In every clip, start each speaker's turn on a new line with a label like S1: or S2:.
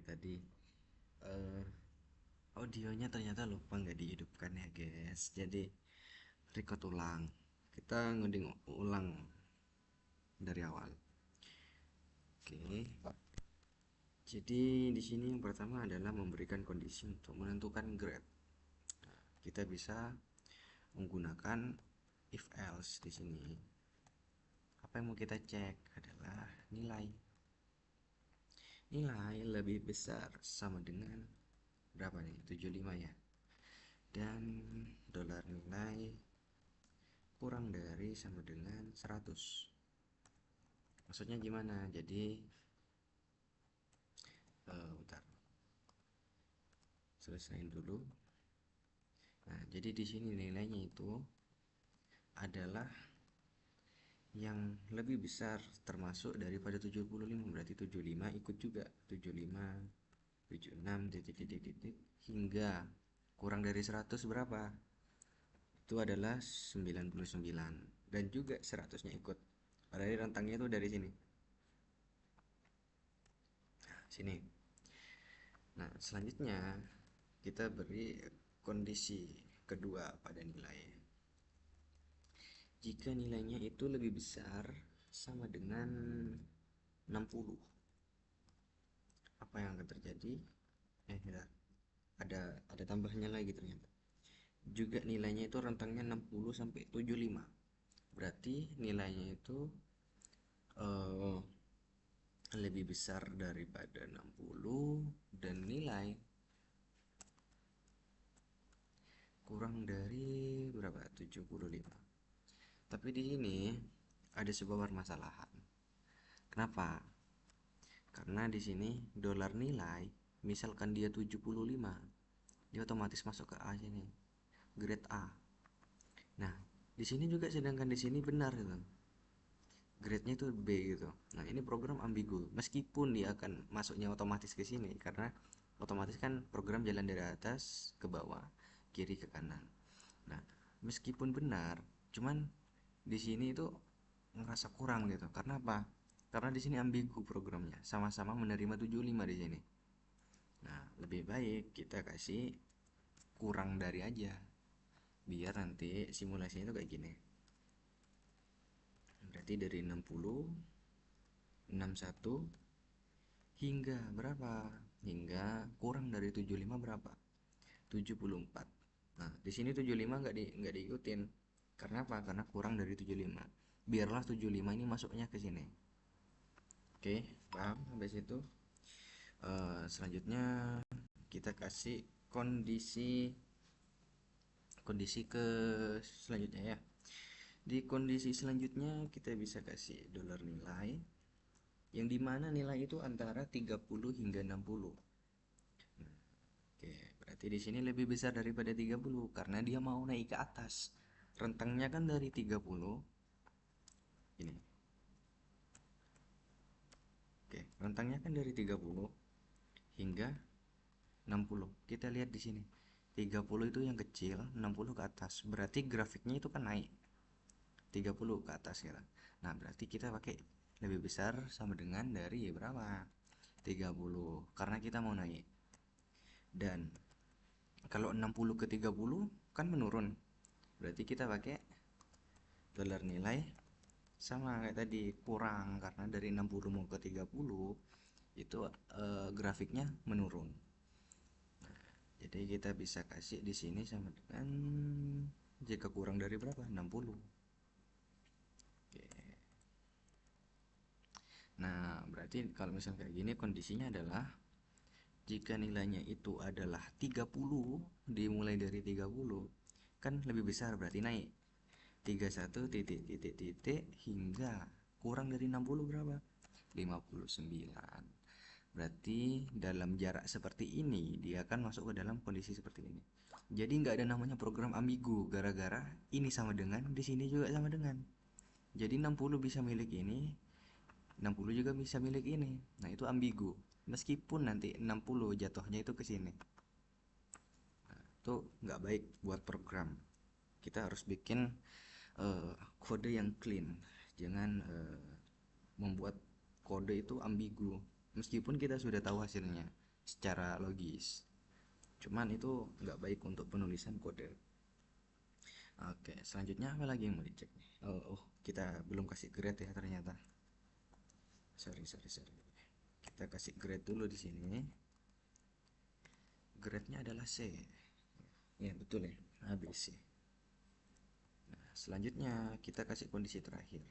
S1: tadi eh, audionya ternyata lupa nggak dihidupkan ya guys. Jadi record ulang. Kita ngoding ulang dari awal. Oke. Jadi di sini yang pertama adalah memberikan kondisi untuk menentukan grade. Kita bisa menggunakan if else di sini. Apa yang mau kita cek adalah nilai. Nilai lebih besar sama dengan berapa nih? 75 ya. Dan dolar nilai kurang dari sama dengan 100. Maksudnya gimana? Jadi bentar, selesain dulu. Nah, jadi di sini nilainya itu adalah yang lebih besar termasuk daripada 75. Berarti 75 ikut juga 75, 76 titik titik titik hingga kurang dari 100 berapa? Itu adalah 99 dan juga 100-nya ikut. Padahal rentangnya itu dari sini. Sini. Nah, selanjutnya kita beri kondisi kedua pada nilai. Jika nilainya itu lebih besar sama dengan 60, apa yang akan terjadi? Ya, ada tambahnya lagi ternyata. Juga nilainya itu rentangnya 60 sampai 75. Berarti nilainya itu eh, lebih besar daripada 60 dan nilai kurang dari berapa? 75. Tapi di sini ada sebuah permasalahan. Kenapa? Karena di sini dolar nilai, misalkan dia 75, dia otomatis masuk ke A sini, grade A. Nah, di sini juga sedangkan di sini benar gitu. Grade-nya itu B gitu. Nah, ini program ambigu. Meskipun dia akan masuknya otomatis ke sini karena otomatis kan program jalan dari atas ke bawah, kiri ke kanan. Nah, meskipun benar, cuman di sini itu ngerasa kurang gitu. Karena apa? Karena di sini ambigu programnya, sama-sama menerima 75 di sini. Nah, lebih baik kita kasih kurang dari aja. Biar nanti simulasinya itu kayak gini. Berarti dari 60, 61 hingga berapa? Hingga kurang dari 75 berapa? 74. Nah, di sini 75 nggak diikutin. Karena apa? Karena kurang dari 75. Biarlah 75 ini masuknya ke sini. Oke, paham sampai situ? Selanjutnya kita kasih kondisi kondisi ke selanjutnya ya. Di kondisi selanjutnya kita bisa kasih dolar nilai yang dimana nilai itu antara 30 hingga 60. Oke, berarti di sini lebih besar daripada 30 karena dia mau naik ke atas. Rentangnya kan dari 30 ini. Oke, rentangnya kan dari 30 hingga 60. Kita lihat di sini. 30 itu yang kecil, 60 ke atas. Berarti grafiknya itu kan naik. 30 ke atas ya. Nah, berarti kita pakai lebih besar sama dengan dari berapa? 30 karena kita mau naik. Dan kalau 60 ke 30 kan menurun. Berarti kita pakai dolar nilai sama kayak tadi kurang karena dari 60 mau ke 30 itu grafiknya menurun. Jadi kita bisa kasih di sini sama dengan jika kurang dari berapa? 60. Oke. Nah, berarti kalau misalnya kayak gini kondisinya adalah jika nilainya itu adalah 30, dimulai dari 30, kan lebih besar berarti naik. 31 titik titik titik hingga kurang dari 60 berapa? 59. Berarti dalam jarak seperti ini dia akan masuk ke dalam kondisi seperti ini. Jadi nggak ada namanya program ambigu gara-gara ini sama dengan di sini juga sama dengan. Jadi 60 bisa milik ini, 60 juga bisa milik ini. Nah, itu ambigu. Meskipun nanti 60 jatuhnya itu ke sini. Itu nggak baik buat program. Kita harus bikin kode yang clean. Jangan membuat kode itu ambigu. Meskipun kita sudah tahu hasilnya. secara logis. Cuman itu nggak baik untuk penulisan kode. Oke, selanjutnya apa lagi yang mau dicek nih? Oh, kita belum kasih grade ya ternyata. Sorry. Kita kasih grade dulu di sini. Grade-nya adalah C. Ya, betul ya. ABC. Nah, selanjutnya kita kasih kondisi terakhir.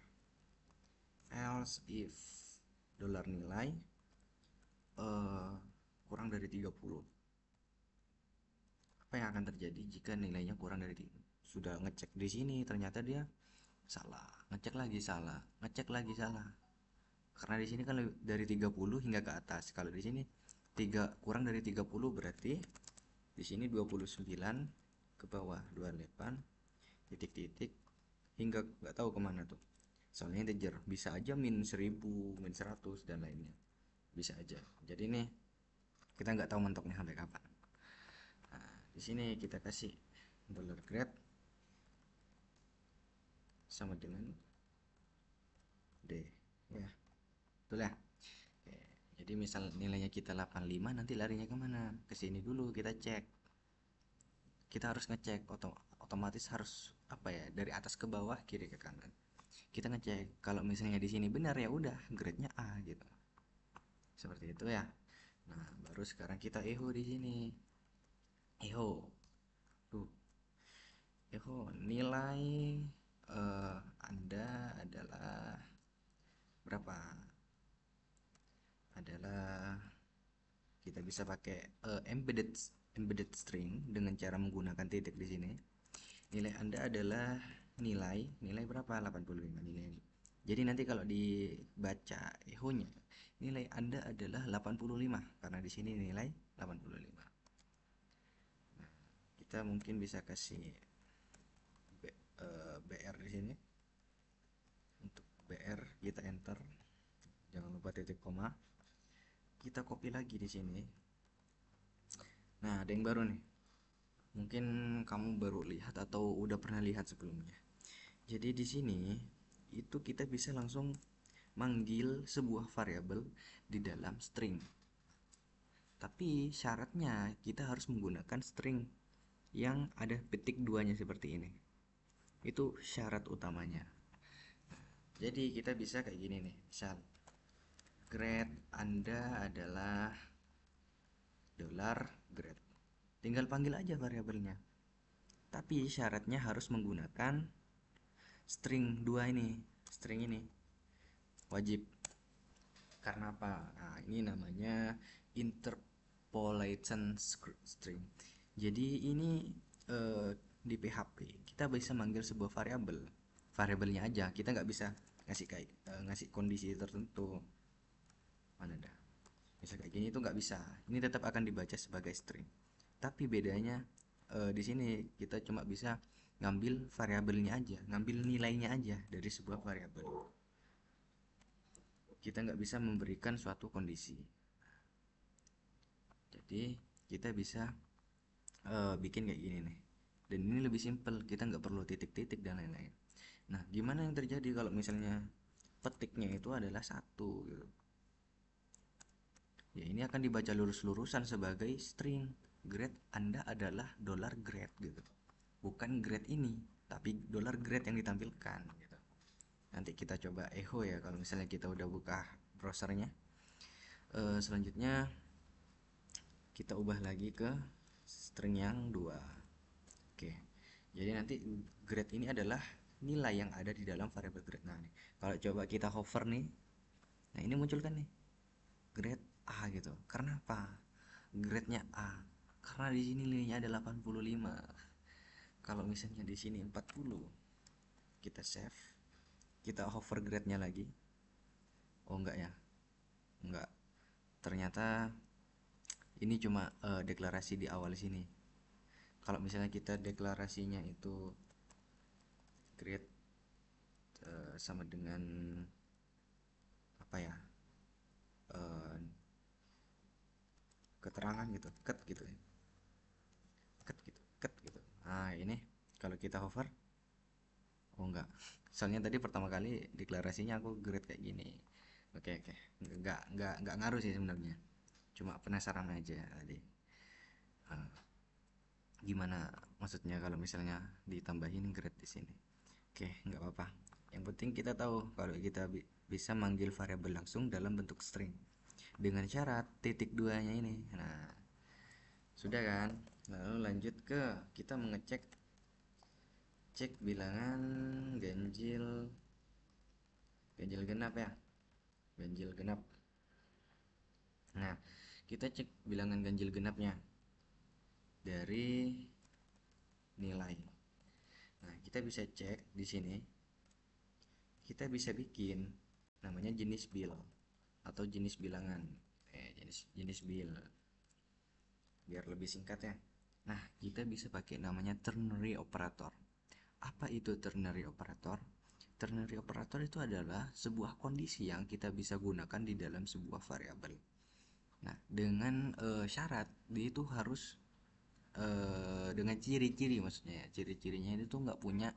S1: Else if dolar nilai eh, kurang dari 30. Apa yang akan terjadi jika nilainya kurang dari 30? Sudah ngecek di sini ternyata dia salah, ngecek lagi salah, ngecek lagi salah. Karena di sini kan dari 30 hingga ke atas. Kalau di sini kurang dari 30 berarti di sini 29 ke bawah 28 titik-titik hingga nggak tahu kemana tuh. Soalnya integer bisa aja min 1000, min 100 dan lainnya. Bisa aja. Jadi nih kita nggak tahu mentoknya sampai kapan. Nah, di sini kita kasih dollar grade sama dengan D ya. Betul ya? Oke. Jadi misal nilainya kita 85 nanti larinya kemana? Ke sini dulu kita cek. Kita harus ngecek otomatis harus apa ya, dari atas ke bawah kiri ke kanan. Kita ngecek kalau misalnya di sini benar ya udah grade-nya A gitu. Seperti itu ya. Nah, baru sekarang kita eho di sini. Eho. Tuh, eho nilai Anda adalah berapa? Adalah kita bisa pakai embedded string dengan cara menggunakan titik di sini. Nilai Anda adalah nilai berapa? 85 nilai. Jadi nanti kalau dibaca echo-nya, nilai Anda adalah 85 karena di sini nilai 85. Nah, kita mungkin bisa kasih BR di sini. Untuk BR kita enter. Jangan lupa titik koma. Kita copy lagi di sini. Nah, ada yang baru nih. Mungkin kamu baru lihat atau udah pernah lihat sebelumnya. Jadi di sini itu kita bisa langsung manggil sebuah variabel di dalam string. Tapi syaratnya kita harus menggunakan string yang ada petik duanya seperti ini. Itu syarat utamanya. Jadi kita bisa kayak gini nih. Misal grade Anda adalah dollar grade. Tinggal panggil aja variabelnya. Tapi syaratnya harus menggunakan string 2 ini. String ini wajib. Karena apa? Nah, ini namanya interpolation string. Jadi ini di PHP kita bisa manggil sebuah variabel, variabelnya aja. Kita nggak bisa ngasih kayak ngasih kondisi tertentu. Mana dah? Bisa kayak gini itu nggak bisa. Ini tetap akan dibaca sebagai string. Tapi bedanya di sini kita cuma bisa ngambil variabelnya aja, ngambil nilainya aja dari sebuah variabel. Kita nggak bisa memberikan suatu kondisi. Jadi kita bisa bikin kayak gini nih. Dan ini lebih simpel, kita nggak perlu titik-titik dan lain-lain. Nah, gimana yang terjadi kalau misalnya petiknya itu adalah satu gitu? Ya ini akan dibaca lurus-lurusan sebagai string. Grade Anda adalah dollar grade gitu. Bukan grade ini, tapi dollar grade yang ditampilkan gitu. Nanti kita coba echo ya kalau misalnya kita udah buka browsernya. Selanjutnya kita ubah lagi ke string yang 2. Oke. Jadi nanti grade ini adalah nilai yang ada di dalam variabel grade. Nah, nih, kalau coba kita hover nih. Nah, ini muncul kan nih. Grade A gitu. Karena apa? Grade-nya A. Karena di sini nilainya ada 85. Kalau misalnya di sini 40, kita save. Kita hover grade-nya lagi. Oh, enggak ya. Enggak. Ternyata ini cuma deklarasi di awal sini. Kalau misalnya kita deklarasinya itu grade sama dengan apa ya, keterangan gitu, ket gitu ya, ket gitu. Nah ini kalau kita hover, oh enggak, soalnya tadi pertama kali deklarasinya aku grade kayak gini. Oke, nggak ngaruh sih sebenarnya. cuma penasaran aja tadi. Eh, Gimana maksudnya kalau misalnya ditambahin grade di sini? Oke, nggak apa-apa. Yang penting kita tahu kalau kita bisa manggil variabel langsung dalam bentuk string dengan syarat titik duanya ini. Nah, sudah kan? Lalu lanjut ke kita mengecek cek bilangan ganjil ganjil genap ya. Ganjil genap. Nah, kita cek bilangan ganjil genapnya dari nilai. Nah, kita bisa cek di sini. Kita bisa bikin namanya jenis bil atau jenis bilangan. Jenis bil biar lebih singkat ya. Nah, kita bisa pakai namanya ternary operator. Apa itu ternary operator? Ternary operator itu adalah sebuah kondisi yang kita bisa gunakan di dalam sebuah variabel. Nah, dengan syarat dia itu harus dengan ciri-ciri, maksudnya ya, ciri-cirinya itu nggak punya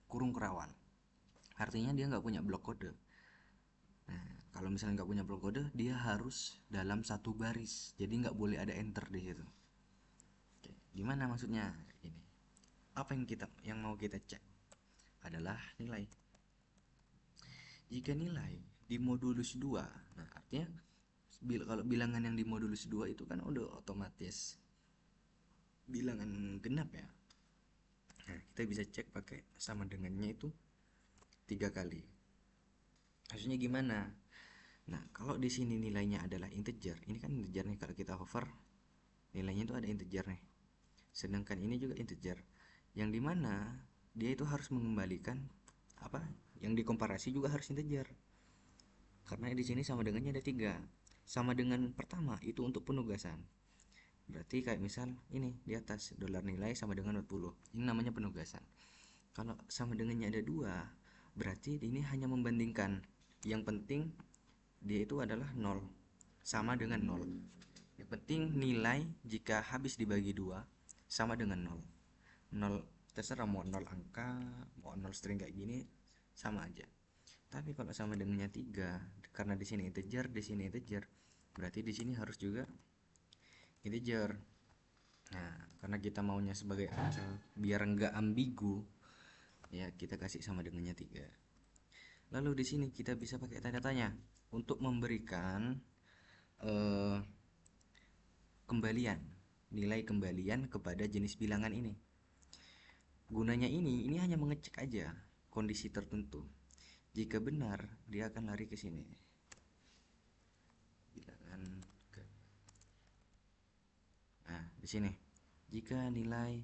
S1: kurung kerawan. Artinya dia nggak punya blok kode. Nah, kalau misalnya nggak punya blok kode, dia harus dalam satu baris. Jadi nggak boleh ada enter di situ. Oke, gimana maksudnya ini? Apa yang mau kita cek adalah nilai. Jika nilai di modulus 2, nah artinya kalau bilangan yang di modulus 2 itu kan udah otomatis bilangan genap ya. Nah, kita bisa cek pakai sama dengannya itu 3 kali. Maksudnya gimana? Nah, kalau di sini nilainya adalah integer, ini kan integer nih, kalau kita hover nilainya itu ada integer nih. Sedangkan ini juga integer, yang dimana dia itu harus mengembalikan apa? Yang dikomparasi juga harus integer. Karena di sini sama dengannya ada 3. Sama dengan pertama itu untuk penugasan. Berarti kayak misal ini di atas dolar nilai sama dengan 40. Ini namanya penugasan. Kalau sama dengannya ada 2, berarti ini hanya membandingkan. Yang penting dia itu adalah 0 sama dengan 0. Yang penting nilai jika habis dibagi 2 sama dengan 0. 0 terserah mau 0 angka, mau 0 string kayak gini sama aja. Tapi kalau sama dengannya 3, karena di sini integer, berarti di sini harus juga integer. Nah, karena kita maunya sebagai angka biar enggak ambigu, ya kita kasih sama dengannya 3. Lalu di sini kita bisa pakai tanda tanya untuk memberikan eh, kembalian, nilai kembalian kepada jenis bilangan ini. Gunanya ini hanya mengecek aja kondisi tertentu. Jika benar, dia akan lari ke sini. Bilangan ke. Nah, di sini. Jika nilai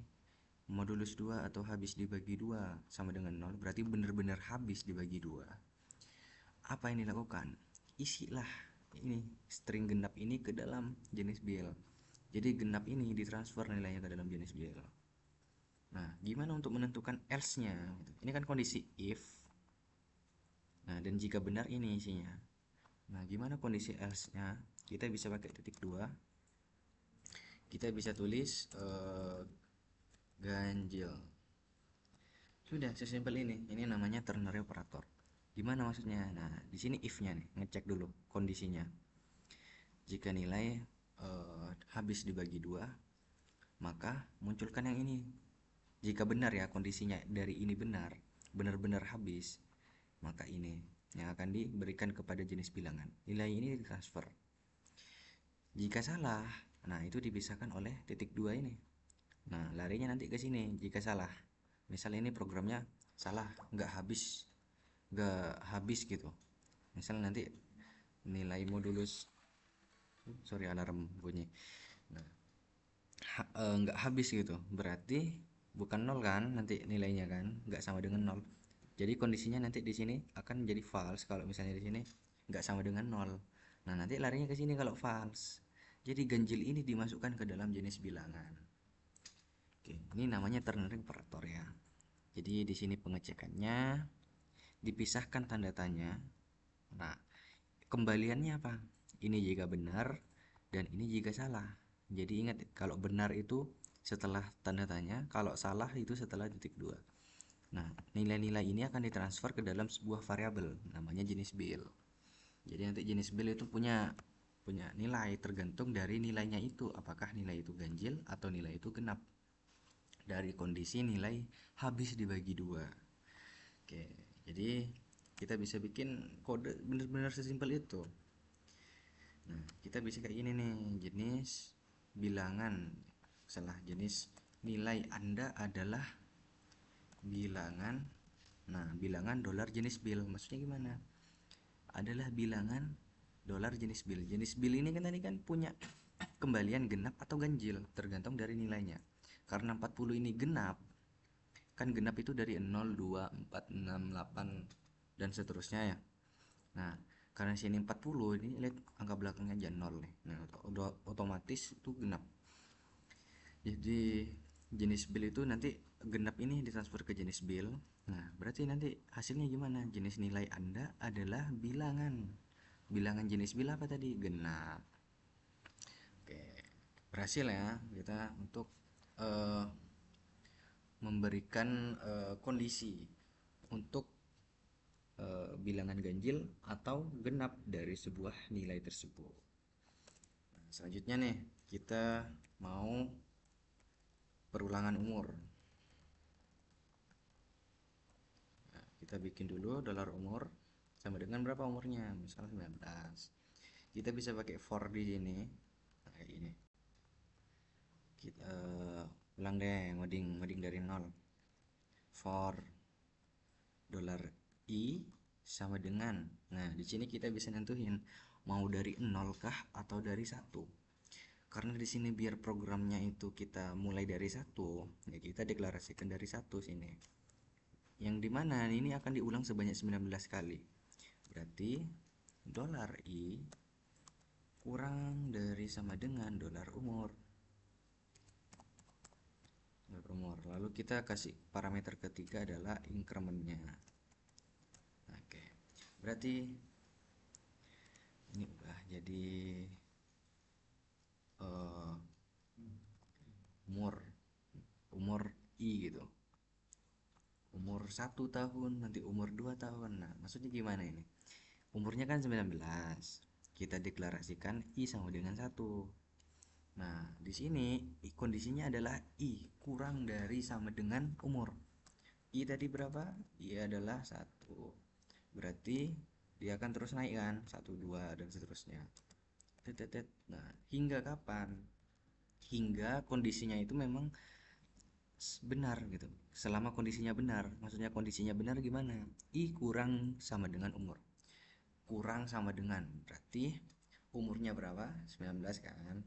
S1: modulus 2 atau habis dibagi 2 sama dengan 0, berarti benar-benar habis dibagi 2. Apa yang dilakukan? Isilah ini string genap ini ke dalam jenis bil. Jadi genap ini ditransfer nilainya ke dalam jenis bil. Nah, gimana untuk menentukan else-nya? Ini kan kondisi if. Nah, dan jika benar ini isinya. Nah, gimana kondisi else-nya? Kita bisa pakai titik 2. Kita bisa tulis ganjil. Sudah sesimpel ini. Ini namanya ternary operator. Gimana maksudnya? Nah, di sini if-nya nih, ngecek dulu kondisinya. Jika nilai habis dibagi 2, maka munculkan yang ini. Jika benar ya kondisinya dari ini benar-benar habis, maka ini yang akan diberikan kepada jenis bilangan. Nilai ini ditransfer. Jika salah, nah itu dipisahkan oleh titik 2 ini. Nah, larinya nanti ke sini jika salah. Misal ini programnya salah, nggak habis gitu. Misal nanti nilai modulus, sorry alarm bunyi. Nah, nggak habis gitu, berarti bukan 0 kan nanti nilainya kan, nggak sama dengan 0. Jadi kondisinya nanti di sini akan menjadi false kalau misalnya di sini nggak sama dengan 0. Nah, nanti larinya ke sini kalau false. Jadi ganjil ini dimasukkan ke dalam jenis bilangan. Oke, ini namanya ternary operator ya. Jadi di sini pengecekannya dipisahkan tanda tanya. Nah, kembaliannya apa? Ini jika benar dan ini jika salah. Jadi ingat, kalau benar itu setelah tanda tanya, kalau salah itu setelah titik 2. Nah, nilai-nilai ini akan ditransfer ke dalam sebuah variabel namanya jenis bil. Jadi nanti jenis bil itu punya punya nilai tergantung dari nilainya itu, apakah nilai itu ganjil atau nilai itu genap, dari kondisi nilai habis dibagi dua. Oke, jadi kita bisa bikin kode bener-bener sesimpel itu. Nah, kita bisa kayak gini nih, jenis bilangan, salah, jenis nilai Anda adalah bilangan. Nah, bilangan dolar jenis bil maksudnya gimana? Adalah bilangan dolar jenis bil. Jenis bil ini kan tadi kan punya kembalian genap atau ganjil tergantung dari nilainya. Karena 40 ini genap, kan genap itu dari 0, 2, 4, 6, 8 dan seterusnya ya. Nah, karena sini 40 ini lihat angka belakangnya aja 0 nih. Nah, udah otomatis itu genap. Jadi jenis bil itu nanti genap ini ditransfer ke jenis bil. Nah, berarti nanti hasilnya gimana? Jenis nilai Anda adalah bilangan. Bilangan jenis bil apa tadi? Genap. Oke, berhasil ya kita untuk eh, memberikan kondisi untuk bilangan ganjil atau genap dari sebuah nilai tersebut. Nah, selanjutnya nih kita mau perulangan umur. Nah, kita bikin dulu dolar umur sama dengan berapa umurnya, misalnya 19. Kita bisa pakai for di sini. Nah, kayak gini. Kita ulang deh, ngoding dari nol. For dolar i sama dengan, nah di sini kita bisa nentuin mau dari 0 kah atau dari 1. Karena di sini biar programnya itu kita mulai dari 1, ya kita deklarasikan dari 1 sini, yang dimana ini akan diulang sebanyak 19 kali. Berarti dolar i kurang dari sama dengan dolar umur. Lalu kita kasih parameter ketiga adalah incrementnya. Oke, berarti ini udah jadi uh, umur umur i gitu, umur 1 tahun, nanti umur 2 tahun. Nah, maksudnya gimana ini? Umurnya kan 19, kita deklarasikan i sama dengan 1. Nah, di sini kondisinya adalah i kurang dari sama dengan umur. I tadi berapa? I adalah 1. Berarti dia akan terus naik kan, 1, 2 dan seterusnya. Nah, hingga kapan? Hingga kondisinya itu memang benar gitu. Selama kondisinya benar, maksudnya kondisinya benar gimana? I kurang sama dengan umur. Kurang sama dengan berarti umurnya berapa? 19 kan?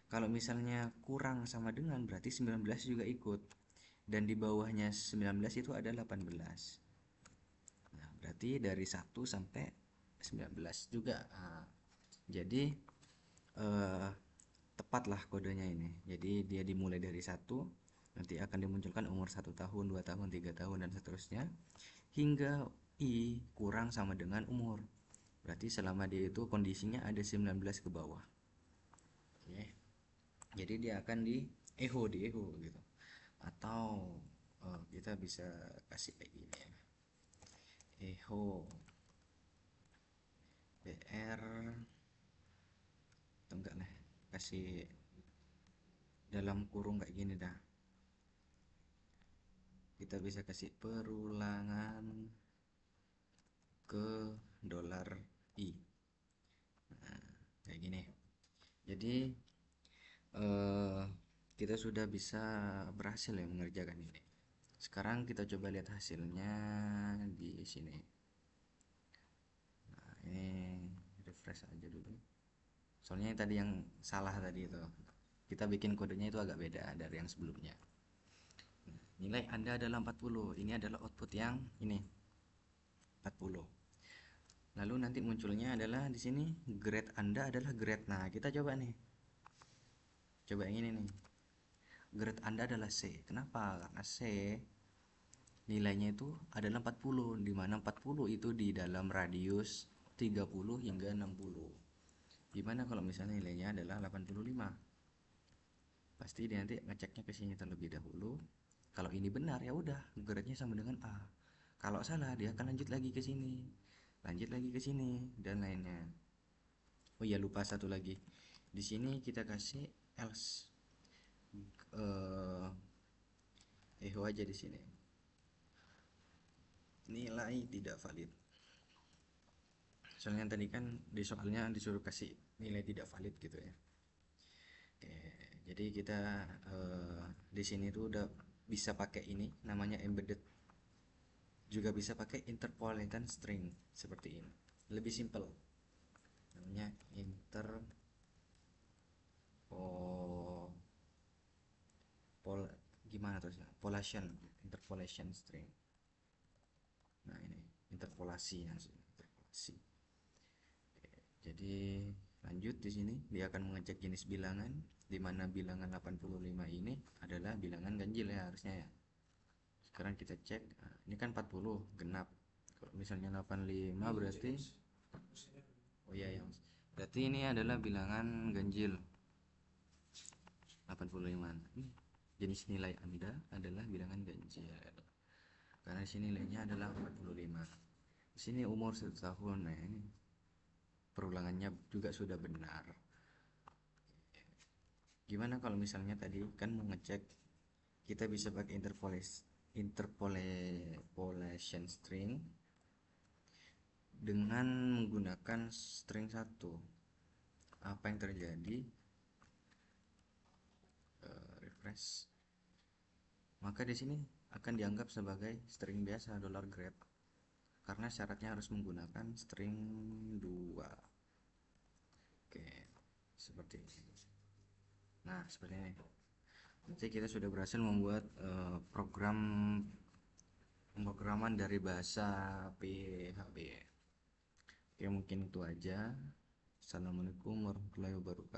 S1: Kalau misalnya kurang sama dengan berarti 19 juga ikut. Dan di bawahnya 19 itu ada 18. Nah, berarti dari 1 sampai 19 juga. Nah, jadi eh, tepatlah kodenya ini. Jadi dia dimulai dari 1, nanti akan dimunculkan umur 1 tahun, 2 tahun, 3 tahun dan seterusnya hingga i kurang sama dengan umur. Berarti selama dia itu kondisinya ada 19 ke bawah. Oke. Jadi dia akan di echo gitu. Atau kita bisa kasih kayak gini ya. Echo BR atau enggak lah, kasih dalam kurung kayak gini dah. Kita bisa kasih perulangan ke dolar i. Nah, kayak gini. Jadi eh, kita sudah bisa berhasil ya mengerjakan ini. Sekarang kita coba lihat hasilnya di sini. Nah, ini refresh aja dulu. Soalnya yang tadi yang salah tadi itu. Kita bikin kodenya itu agak beda dari yang sebelumnya. Nilai Anda adalah 40. Ini adalah output yang ini 40. Lalu nanti munculnya adalah di sini grade Anda adalah grade. Nah, kita coba nih. Coba yang ini nih. Grade Anda adalah C. Kenapa? Karena C nilainya itu adalah 40, di mana 40 itu di dalam radius 30 hingga 60. Gimana kalau misalnya nilainya adalah 85? Pasti dia nanti ngeceknya ke sini terlebih dahulu. Kalau ini benar ya udah, grade-nya sama dengan A. Kalau salah dia akan lanjut lagi ke sini. Lanjut lagi ke sini dan lainnya. Oh iya, lupa satu lagi. Di sini kita kasih else, echo aja di sini. Nilai tidak valid. Soalnya tadi kan di soalnya disuruh kasih nilai tidak valid gitu ya. Oke, jadi kita di sini tuh udah bisa pakai ini namanya embedded. Juga bisa pakai interpolated string seperti ini. Lebih simple. Namanya pol gimana terusnya? Interpolation string. Nah, ini interpolasi maksudnya, interpolasi. Jadi lanjut di sini dia akan mengecek jenis bilangan di mana bilangan 85 ini adalah bilangan ganjil ya harusnya ya. Sekarang kita cek. Nah, ini kan 40 genap. Kalau misalnya 85 berarti oh iya yang berarti ini adalah bilangan ganjil 85. Jenis nilai Anda adalah bilangan ganjil. Karena di sini nilainya adalah 45. Di sini umur 1 tahun. Nah, ini perulangannya juga sudah benar. Gimana kalau misalnya tadi kan mau ngecek kita bisa pakai interpolation string dengan menggunakan string 1. Apa yang terjadi? Refresh. Maka di sini akan dianggap sebagai string biasa $grep karena syaratnya harus menggunakan string 2. Oke, seperti ini. Nah, seperti ini. Nanti kita sudah berhasil membuat pemrograman dari bahasa PHP. Oke, mungkin itu aja. Assalamualaikum warahmatullahi wabarakatuh.